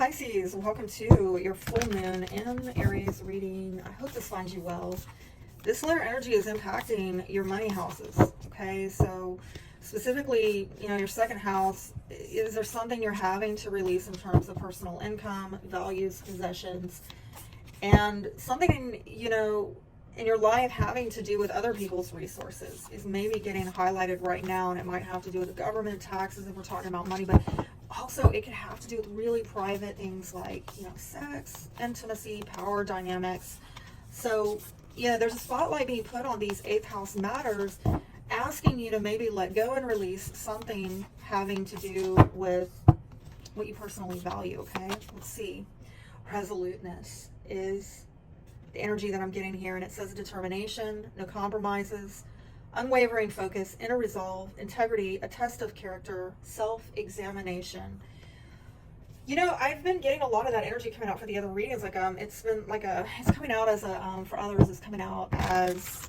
Pisces, welcome to your full moon in Aries reading. I hope this finds you well. This lunar energy is impacting your money houses, okay? So specifically, your second house, is there something you're having to release in terms of personal income, values, possessions, and something, in your life having to do with other people's resources is maybe getting highlighted right now, and it might have to do with the government, taxes, if we're talking about money, but also it could have to do with really private things like, sex, intimacy, power dynamics. So, there's a spotlight being put on these 8th house matters, asking you to maybe let go and release something having to do with what you personally value, okay? Let's see. Resoluteness is the energy that I'm getting here, and it says determination, no compromises, unwavering focus, inner resolve, integrity, a test of character, self-examination. I've been getting a lot of that energy coming out for the other readings. It's been it's coming out as for others, it's coming out as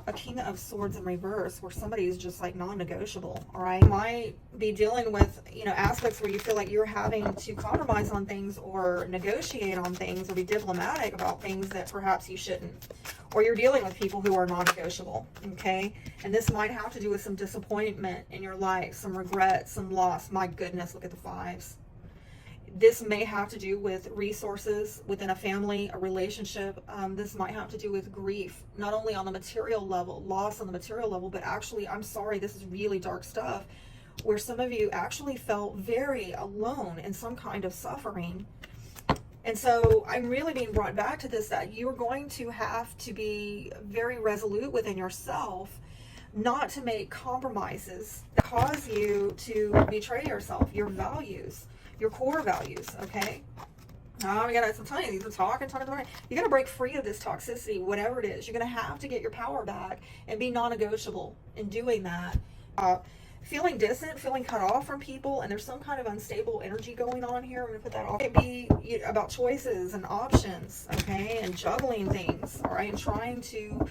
a King of Swords in reverse, where somebody is just like non-negotiable. All right, might be dealing with aspects where you feel like you're having to compromise on things or negotiate on things or be diplomatic about things that perhaps you shouldn't, or you're dealing with people who are non-negotiable. Okay, and this might have to do with some disappointment in your life, some regret, some loss. My goodness, look at the fives. This may have to do with resources within a family, a relationship. This might have to do with grief, not only on the material level, loss on the material level, but actually, I'm sorry, this is really dark stuff, where some of you actually felt very alone in some kind of suffering. And so I'm really being brought back to this, that you're going to have to be very resolute within yourself, not to make compromises that cause you to betray yourself, your values, your core values, okay? I'm telling you, these are talking. You gotta break free of this toxicity, whatever it is. You're gonna have to get your power back and be non-negotiable in doing that. Feeling distant, feeling cut off from people, and there's some kind of unstable energy going on here. I'm gonna put that off. It be about choices and options, okay, and juggling things, all right, and trying to,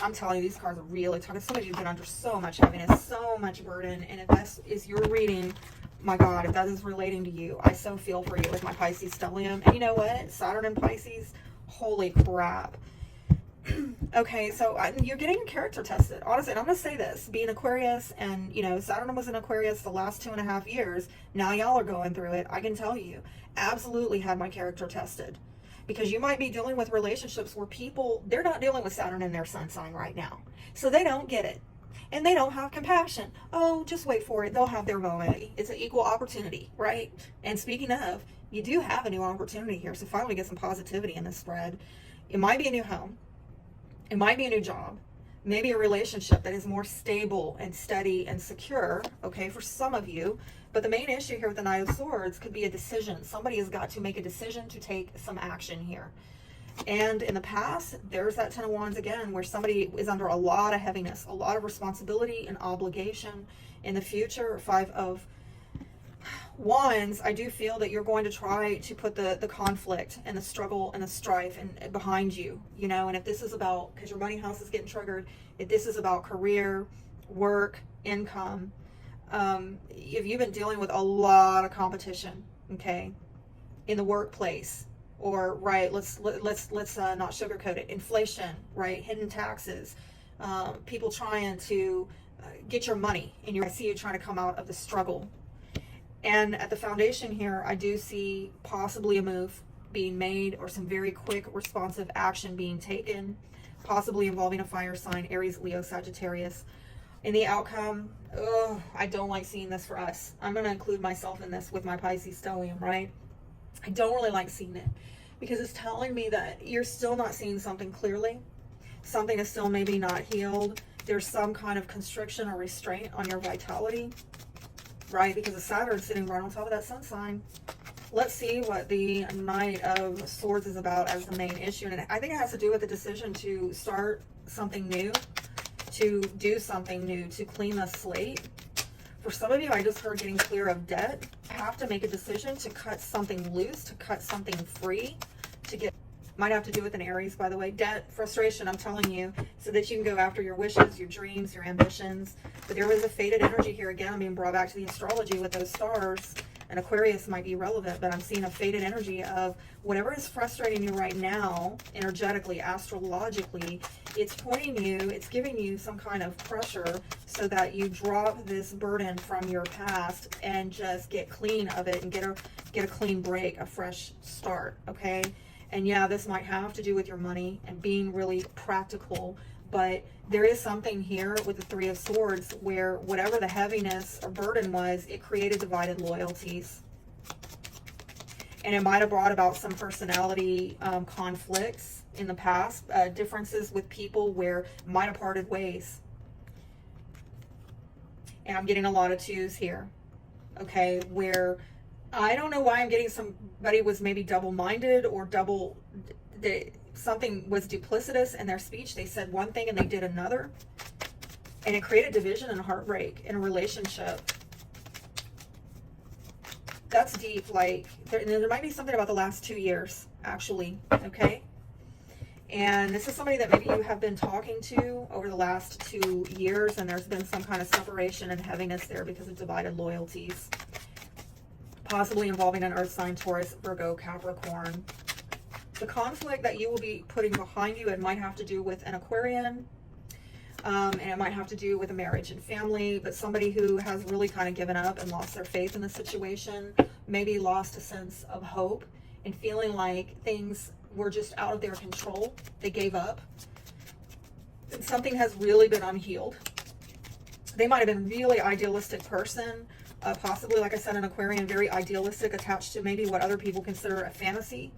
I'm telling you, these cards are really talking. Some of you have been under so much heaviness, so much burden. And if that is your reading, my God, if that is relating to you, I so feel for you with my Pisces stellium. And you know what? Saturn and Pisces, holy crap. Okay, so you're getting your character tested. Honestly, and I'm going to say this. Being Aquarius, and, Saturn was in Aquarius the last 2.5 years. Now y'all are going through it. I can tell you, absolutely had my character tested. Because you might be dealing with relationships where people, they're not dealing with Saturn in their sun sign right now. So they don't get it. And they don't have compassion. Oh, just wait for it. They'll have their moment. It's an equal opportunity, right? And speaking of, you do have a new opportunity here. So finally get some positivity in this spread. It might be a new home. It might be a new job. Maybe a relationship that is more stable and steady and secure, okay, for some of you. But the main issue here with the Knight of Swords could be a decision. Somebody has got to make a decision to take some action here. And in the past, there's that 10 of Wands again, where somebody is under a lot of heaviness, a lot of responsibility and obligation. In the future, 5 of Wands, I do feel that you're going to try to put the conflict and the struggle and the strife and behind you, and if this is about, because your money house is getting triggered, if this is about career, work, income, if you've been dealing with a lot of competition, okay, in the workplace, or let's not sugarcoat it, inflation, right, hidden taxes, people trying to get your money, and I see you trying to come out of the struggle. And at the foundation here, I do see possibly a move being made, or some very quick responsive action being taken, possibly involving a fire sign, Aries, Leo, Sagittarius. In the outcome, I don't like seeing this for us. I'm going to include myself in this with my Pisces stellium, right? I don't really like seeing it, because it's telling me that you're still not seeing something clearly. Something is still maybe not healed. There's some kind of constriction or restraint on your vitality, right? Because the Saturn is sitting right on top of that sun sign. Let's see what the Knight of Swords is about as the main issue. And I think it has to do with the decision to start something new, to do something new, to clean the slate. For some of you, I just heard getting clear of debt. You have to make a decision to cut something loose, to cut something free, to get Might have to do with an Aries, by the way. Debt, frustration, I'm telling you, so that you can go after your wishes, your dreams, your ambitions. But there was a fated energy here again. I'm being brought back to the astrology with those stars. And Aquarius might be relevant, but I'm seeing a fated energy of whatever is frustrating you right now, energetically, astrologically, it's pointing you, it's giving you some kind of pressure so that you drop this burden from your past and just get clean of it and get a clean break, a fresh start, okay? And yeah, this might have to do with your money and being really practical, but there is something here with the Three of Swords where whatever the heaviness or burden was, it created divided loyalties. And it might have brought about some personality conflicts in the past, differences with people where might have parted ways. And I'm getting a lot of twos here, okay, where I don't know why I'm getting somebody was maybe double-minded or something was duplicitous in their speech. They said one thing and they did another. And it created division and heartbreak in a relationship. That's deep. Like, there might be something about the last 2 years, actually, okay? And this is somebody that maybe you have been talking to over the last 2 years, and there's been some kind of separation and heaviness there because of divided loyalties. Possibly involving an earth sign, Taurus, Virgo, Capricorn. The conflict that you will be putting behind you, it might have to do with an Aquarian, and it might have to do with a marriage and family, but somebody who has really kind of given up and lost their faith in the situation, maybe lost a sense of hope and feeling like things were just out of their control. They gave up. And something has really been unhealed. They might have been a really idealistic person, possibly, like I said, an Aquarian, very idealistic, attached to maybe what other people consider a fantasy.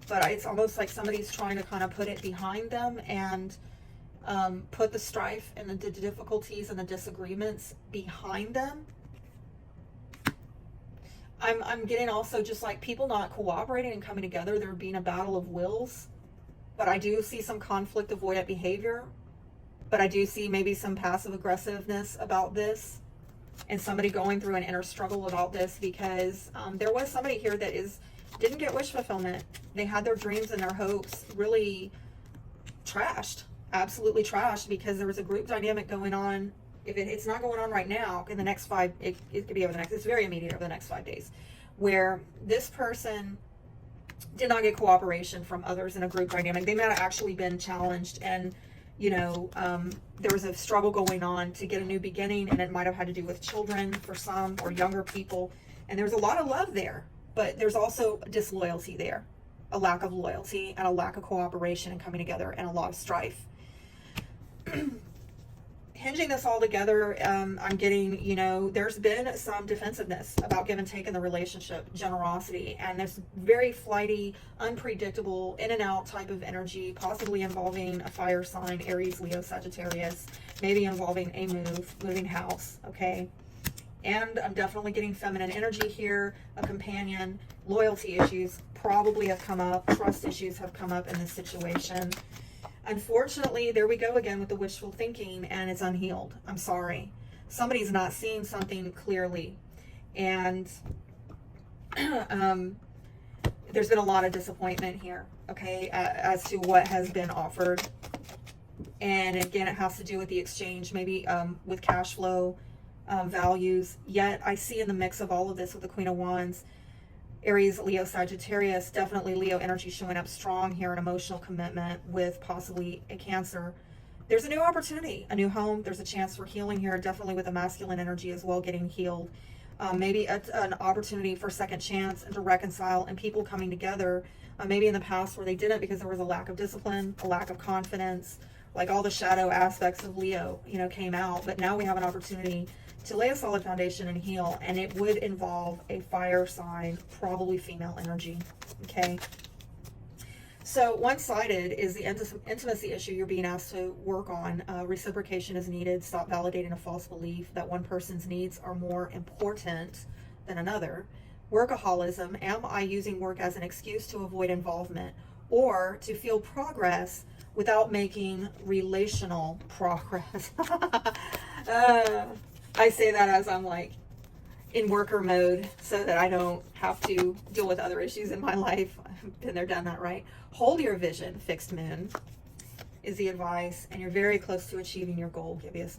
But it's almost like somebody's trying to kind of put it behind them and put the strife and the difficulties and the disagreements behind them. I'm getting also just like people not cooperating and coming together. There being a battle of wills. But I do see some conflict avoidant behavior. But I do see maybe some passive aggressiveness about this. And somebody going through an inner struggle about this because there was somebody here that didn't get wish fulfillment. They had their dreams and their hopes really trashed, absolutely trashed, because there was a group dynamic going on. If it's not going on right now, in the next it could be over the next, it's very immediate, over the next 5 days, where this person did not get cooperation from others in a group dynamic. They might have actually been challenged and there was a struggle going on to get a new beginning, and it might have had to do with children for some or younger people. And there's a lot of love there, but there's also disloyalty there, a lack of loyalty and a lack of cooperation and coming together, and a lot of strife. Hinging this all together, I'm getting, there's been some defensiveness about give and take in the relationship, generosity, and this very flighty, unpredictable, in and out type of energy, possibly involving a fire sign, Aries, Leo, Sagittarius, maybe involving a moving house, okay? And I'm definitely getting feminine energy here, a companion, loyalty issues probably have come up, trust issues have come up in this situation. Unfortunately, there we go again with the wishful thinking, and it's unhealed. I'm sorry. Somebody's not seeing something clearly. And there's been a lot of disappointment here, okay, as to what has been offered. And again, it has to do with the exchange, maybe with cash flow, values. Yet I see in the mix of all of this with the Queen of Wands, Aries, Leo, Sagittarius, definitely Leo energy showing up strong here, an emotional commitment with possibly a Cancer. There's a new opportunity, a new home. There's a chance for healing here, definitely with a masculine energy as well, getting healed. Maybe an opportunity for second chance and to reconcile, and people coming together, maybe in the past where they didn't because there was a lack of discipline, a lack of confidence, like all the shadow aspects of Leo, came out. But now we have an opportunity to lay a solid foundation and heal, and it would involve a fire sign, probably female energy, okay? So one-sided is the intimacy issue you're being asked to work on. Reciprocation is needed. Stop validating a false belief that one person's needs are more important than another. Workaholism, am I using work as an excuse to avoid involvement or to feel progress without making relational progress? I say that as I'm like, in worker mode so that I don't have to deal with other issues in my life. I've been there, done that, right? Hold your vision, fixed moon, is the advice, and you're very close to achieving your goal, Gibeus.